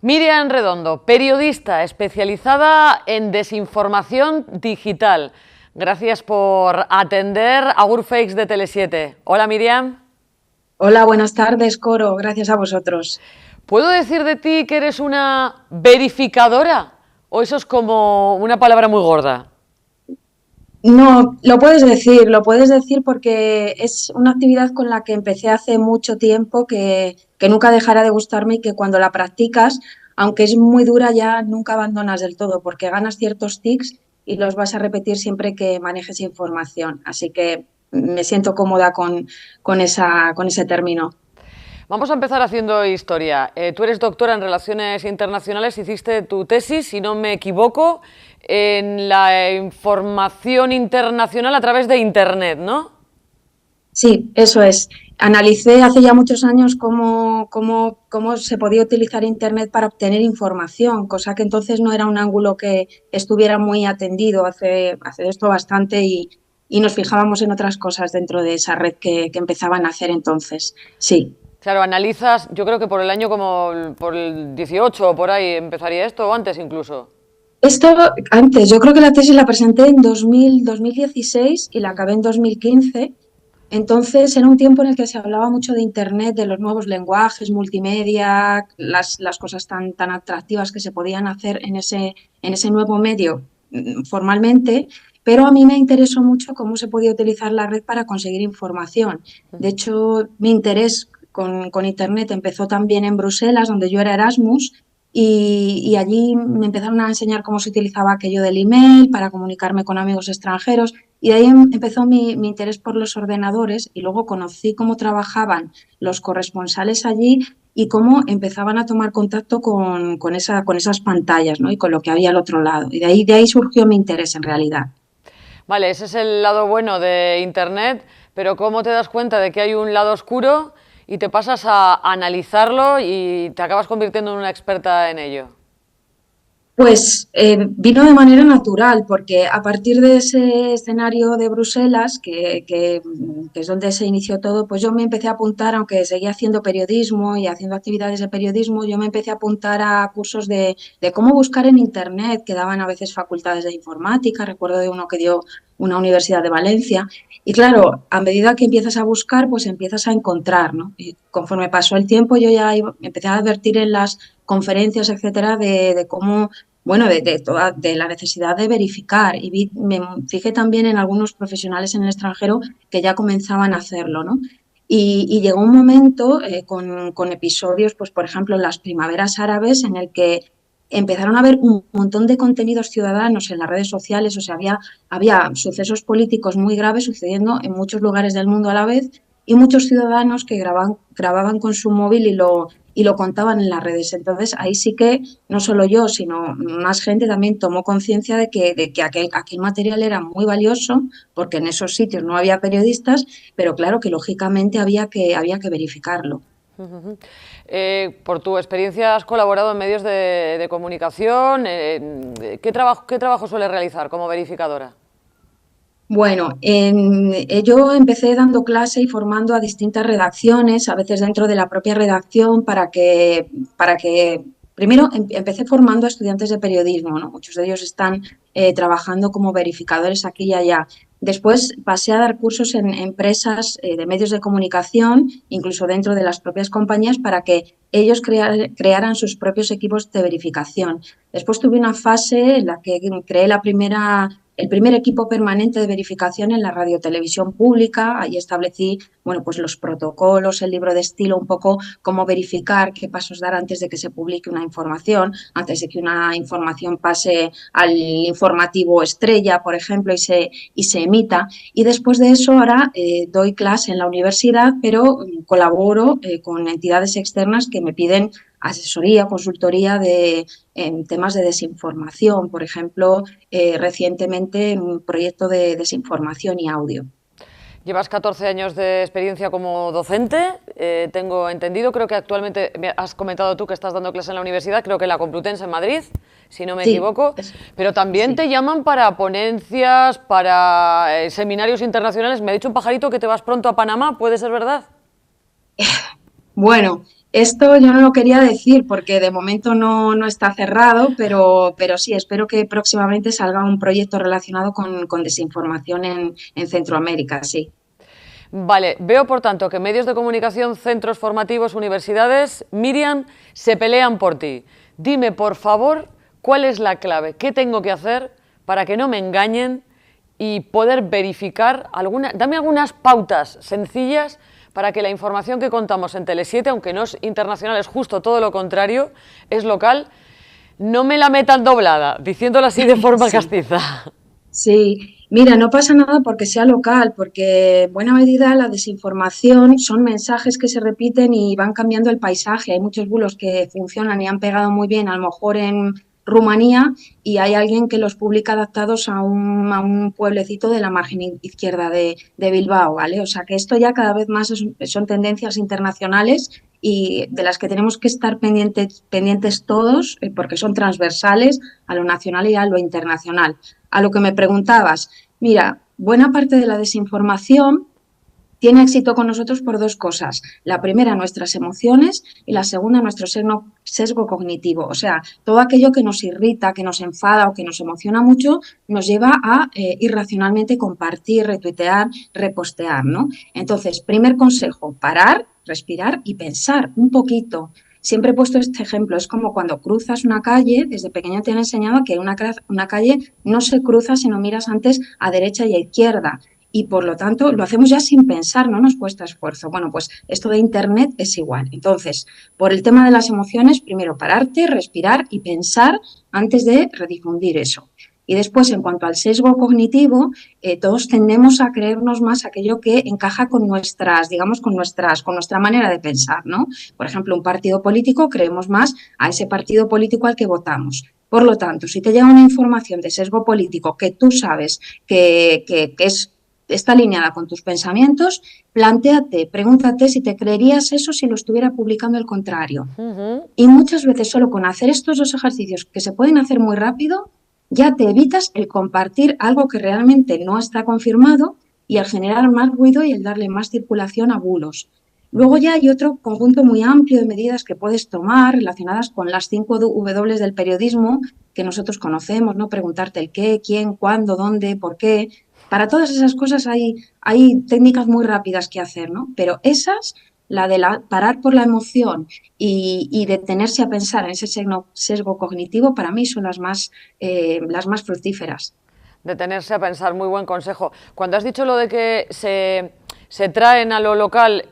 Miriam Redondo, periodista especializada en desinformación digital. Gracias por atender a Fakes de Tele7. Hola, Miriam. Hola, buenas tardes, Coro. Gracias a vosotros. ¿Puedo decir de ti que eres una verificadora? ¿O eso es como una palabra muy gorda? No, lo puedes decir porque es una actividad con la que empecé hace mucho tiempo que nunca dejará de gustarme y que cuando la practicas, aunque es muy dura, ya nunca abandonas del todo porque ganas ciertos tics y los vas a repetir siempre que manejes información. Así que me siento cómoda con ese término. Vamos a empezar haciendo historia. Tú eres doctora en Relaciones Internacionales, hiciste tu tesis, si no me equivoco, en la información internacional a través de Internet, ¿no? Sí, eso es. Analicé hace ya muchos años cómo se podía utilizar Internet para obtener información, cosa que entonces no era un ángulo que estuviera muy atendido hace esto bastante y nos fijábamos en otras cosas dentro de esa red que empezaban a hacer entonces. Sí. Claro, analizas, yo creo que por el año como por el 18 o por ahí empezaría esto, o antes incluso. Esto antes, yo creo que la tesis la presenté en 2016 y la acabé en 2015. Entonces, era un tiempo en el que se hablaba mucho de Internet, de los nuevos lenguajes, multimedia, las cosas tan atractivas que se podían hacer en ese nuevo medio formalmente, pero a mí me interesó mucho cómo se podía utilizar la red para conseguir información. De hecho, mi interés con Internet empezó también en Bruselas, donde yo era Erasmus, y allí me empezaron a enseñar cómo se utilizaba aquello del email para comunicarme con amigos extranjeros. Y de ahí empezó mi interés por los ordenadores y luego conocí cómo trabajaban los corresponsales allí y cómo empezaban a tomar contacto con esas pantallas, ¿no? Y con lo que había al otro lado. Y de ahí surgió mi interés en realidad. Vale, ese es el lado bueno de Internet, pero ¿cómo te das cuenta de que hay un lado oscuro y te pasas a analizarlo y te acabas convirtiendo en una experta en ello? Pues vino de manera natural, porque a partir de ese escenario de Bruselas, que es donde se inició todo, pues yo me empecé a apuntar, aunque seguía haciendo periodismo y haciendo actividades de periodismo, yo me empecé a apuntar a cursos de cómo buscar en Internet, que daban a veces facultades de informática, recuerdo de uno que dio una universidad de Valencia, y claro, a medida que empiezas a buscar, pues empiezas a encontrar, ¿no? Y conforme pasó el tiempo, empecé a advertir en las conferencias, etcétera, de cómo bueno, de la necesidad de verificar y me fijé también en algunos profesionales en el extranjero que ya comenzaban a hacerlo, ¿no? Y llegó un momento con episodios, pues por ejemplo, en las primaveras árabes, en el que empezaron a haber un montón de contenidos ciudadanos en las redes sociales, o sea, había sucesos políticos muy graves sucediendo en muchos lugares del mundo a la vez y muchos ciudadanos que grababan con su móvil y lo contaban en las redes. Entonces, ahí sí que no solo yo, sino más gente también tomó conciencia de que aquel material era muy valioso, porque en esos sitios no había periodistas, pero claro que lógicamente había que verificarlo. Por tu experiencia has colaborado en medios de comunicación. Qué trabajo sueles realizar como verificadora? Bueno, yo empecé dando clase y formando a distintas redacciones, a veces dentro de la propia redacción, para que primero empecé formando a estudiantes de periodismo, ¿no? Muchos de ellos están trabajando como verificadores aquí y allá. Después pasé a dar cursos en empresas de medios de comunicación, incluso dentro de las propias compañías, para que ellos crearan sus propios equipos de verificación. Después tuve una fase en la que creé el primer equipo permanente de verificación en la radiotelevisión pública. Ahí establecí, bueno, pues los protocolos, el libro de estilo, un poco cómo verificar, qué pasos dar antes de que se publique una información, antes de que una información pase al informativo estrella, por ejemplo, y se emita. Y después de eso ahora doy clase en la universidad, pero colaboro con entidades externas que me piden asesoría, consultoría en temas de desinformación, por ejemplo, recientemente en un proyecto de desinformación y audio. Llevas 14 años de experiencia como docente, tengo entendido, creo que actualmente has comentado tú que estás dando clases en la universidad, creo que en la Complutense en Madrid, si no me Sí, equivoco, pero también sí. te llaman para ponencias, para seminarios internacionales. Me ha dicho un pajarito que te vas pronto a Panamá, ¿puede ser verdad? Bueno, Esto yo no lo quería decir porque de momento no está cerrado, pero sí, espero que próximamente salga un proyecto relacionado con desinformación en Centroamérica, sí. Vale, veo por tanto que medios de comunicación, centros formativos, universidades, Miriam, se pelean por ti. Dime, por favor, cuál es la clave, qué tengo que hacer para que no me engañen y poder verificar, dame algunas pautas sencillas para que la información que contamos en Tele7, aunque no es internacional, es justo todo lo contrario, es local, no me la metan doblada, diciéndolo así de forma Sí. castiza. Sí, mira, no pasa nada porque sea local, porque en buena medida la desinformación son mensajes que se repiten y van cambiando el paisaje. Hay muchos bulos que funcionan y han pegado muy bien, a lo mejor en Rumanía, y hay alguien que los publica adaptados a un pueblecito de la margen izquierda de Bilbao, ¿vale? O sea que esto ya cada vez más son tendencias internacionales y de las que tenemos que estar pendientes todos, porque son transversales a lo nacional y a lo internacional. A lo que me preguntabas, mira, buena parte de la desinformación tiene éxito con nosotros por dos cosas. La primera, nuestras emociones, y la segunda, nuestro sesgo cognitivo. O sea, todo aquello que nos irrita, que nos enfada o que nos emociona mucho, nos lleva a irracionalmente compartir, retuitear, repostear, ¿no? Entonces, primer consejo, parar, respirar y pensar un poquito. Siempre he puesto este ejemplo, es como cuando cruzas una calle, desde pequeño te han enseñado que una calle no se cruza si no miras antes a derecha y a izquierda y por lo tanto lo hacemos ya sin pensar, no nos cuesta esfuerzo. Bueno, pues esto de Internet es igual. Entonces, por el tema de las emociones, primero pararte, respirar y pensar antes de redifundir eso. Y después, en cuanto al sesgo cognitivo, todos tendemos a creernos más aquello que encaja con nuestras, digamos, con nuestra manera de pensar, ¿no? Por ejemplo, un partido político, creemos más a ese partido político al que votamos. Por lo tanto, si te llega una información de sesgo político que tú sabes está alineada con tus pensamientos, plantéate, pregúntate si te creerías eso si lo estuviera publicando el contrario. Y muchas veces solo con hacer estos dos ejercicios que se pueden hacer muy rápido, ya te evitas el compartir algo que realmente no está confirmado y el generar más ruido y el darle más circulación a bulos. Luego ya hay otro conjunto muy amplio de medidas que puedes tomar relacionadas con las 5 W del periodismo que nosotros conocemos, ¿no? Preguntarte el qué, quién, cuándo, dónde, por qué. Para todas esas cosas hay técnicas muy rápidas que hacer, ¿no? Pero esas, parar por la emoción y detenerse a pensar en ese sesgo cognitivo, para mí son las más fructíferas. Detenerse a pensar, muy buen consejo. Cuando has dicho lo de que se traen a lo local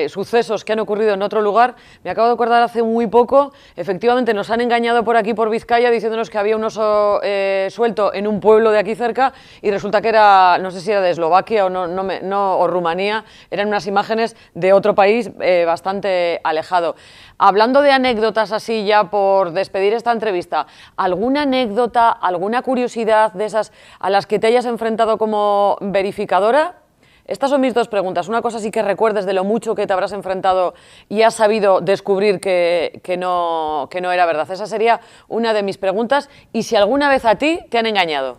sucesos que han ocurrido en otro lugar, me acabo de acordar hace muy poco, efectivamente nos han engañado por aquí, por Vizcaya, diciéndonos que había un oso suelto en un pueblo de aquí cerca y resulta que era, no sé si era de Eslovaquia o, o Rumanía, eran unas imágenes de otro país bastante alejado. Hablando de anécdotas así ya por despedir esta entrevista, ¿alguna anécdota, alguna curiosidad de esas a las que te hayas enfrentado como verificadora? Estas son mis dos preguntas. Una cosa sí que recuerdes de lo mucho que te habrás enfrentado y has sabido descubrir que no era verdad. Esa sería una de mis preguntas. Y si alguna vez a ti te han engañado.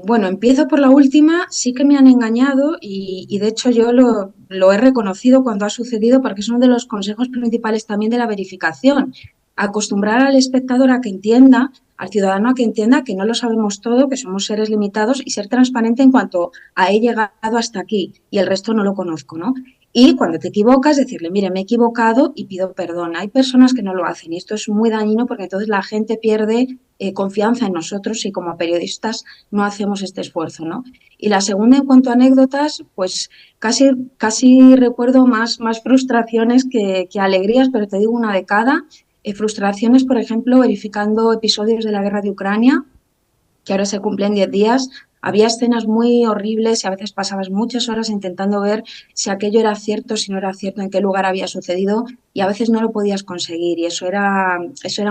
Bueno, empiezo por la última, sí que me han engañado y de hecho yo lo he reconocido cuando ha sucedido porque es uno de los consejos principales también de la verificación. Acostumbrar al espectador a que entienda, al ciudadano a que entienda que no lo sabemos todo, que somos seres limitados y ser transparente en cuanto a he llegado hasta aquí y el resto no lo conozco, ¿no? Y cuando te equivocas, decirle, mire, me he equivocado y pido perdón. Hay personas que no lo hacen y esto es muy dañino porque entonces la gente pierde confianza en nosotros y como periodistas no hacemos este esfuerzo, ¿no? Y la segunda, en cuanto a anécdotas, pues casi recuerdo más frustraciones que alegrías, pero te digo una de cada. Frustraciones, por ejemplo, verificando episodios de la guerra de Ucrania, que ahora se cumplen 10 días, había escenas muy horribles y a veces pasabas muchas horas intentando ver si aquello era cierto, si no era cierto, en qué lugar había sucedido y a veces no lo podías conseguir y eso era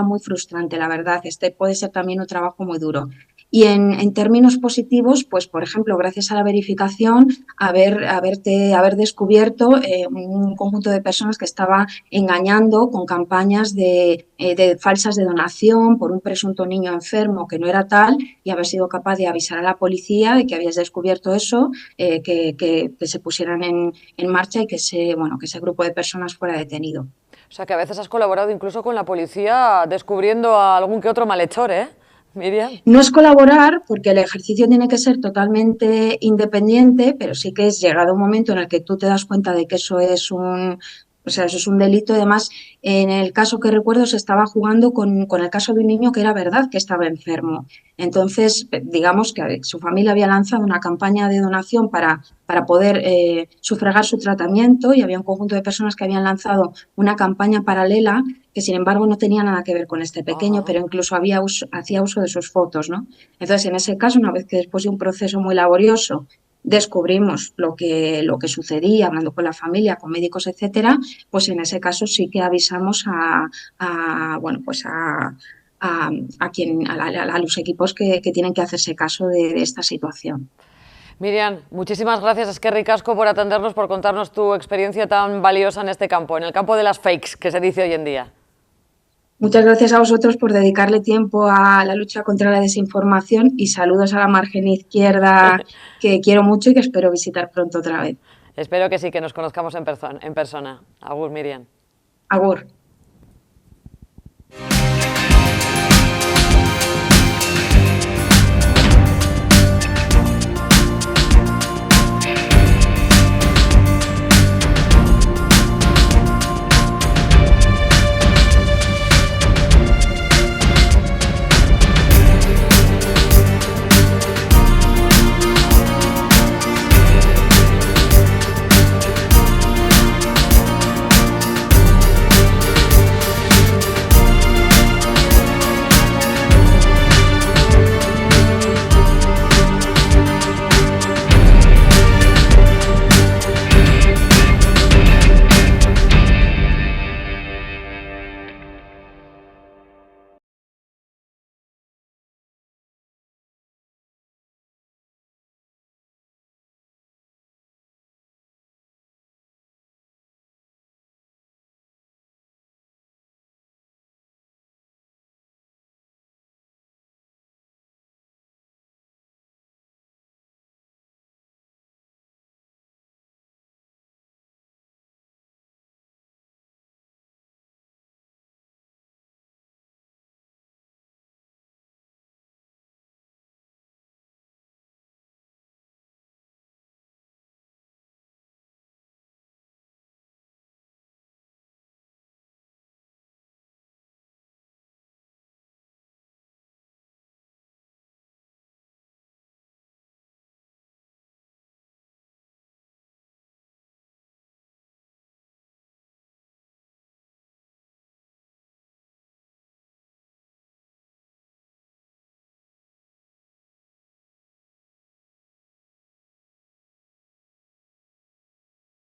muy frustrante, la verdad. Este puede ser también un trabajo muy duro. y en términos positivos, pues por ejemplo, gracias a la verificación, haber descubierto un conjunto de personas que estaba engañando con campañas de falsas de donación por un presunto niño enfermo que no era tal, y haber sido capaz de avisar a la policía de que habías descubierto eso, que se pusieran en marcha y que ese grupo de personas fuera detenido. O sea que a veces has colaborado incluso con la policía descubriendo a algún que otro malhechor, ¿eh, Miriam? No es colaborar porque el ejercicio tiene que ser totalmente independiente, pero sí que es llegado un momento en el que tú te das cuenta de que eso es un delito. Además, en el caso que recuerdo se estaba jugando con el caso de un niño que era verdad que estaba enfermo. Entonces, digamos que su familia había lanzado una campaña de donación para poder sufragar su tratamiento, y había un conjunto de personas que habían lanzado una campaña paralela que sin embargo no tenía nada que ver con este pequeño, Ajá. pero incluso hacía uso de sus fotos, ¿no? Entonces, en ese caso, una vez que después de un proceso muy laborioso descubrimos lo que sucedía, hablando con la familia, con médicos, etcétera, pues en ese caso sí que avisamos bueno, pues a los equipos que tienen que hacerse caso de esta situación. Miriam, muchísimas gracias, Eskerrik asko, por atendernos, por contarnos tu experiencia tan valiosa en este campo, en el campo de las fakes, que se dice hoy en día. Muchas gracias a vosotros por dedicarle tiempo a la lucha contra la desinformación, y saludos a la margen izquierda, que quiero mucho y que espero visitar pronto otra vez. Espero que sí, que nos conozcamos en persona. Agur, Miriam. Agur.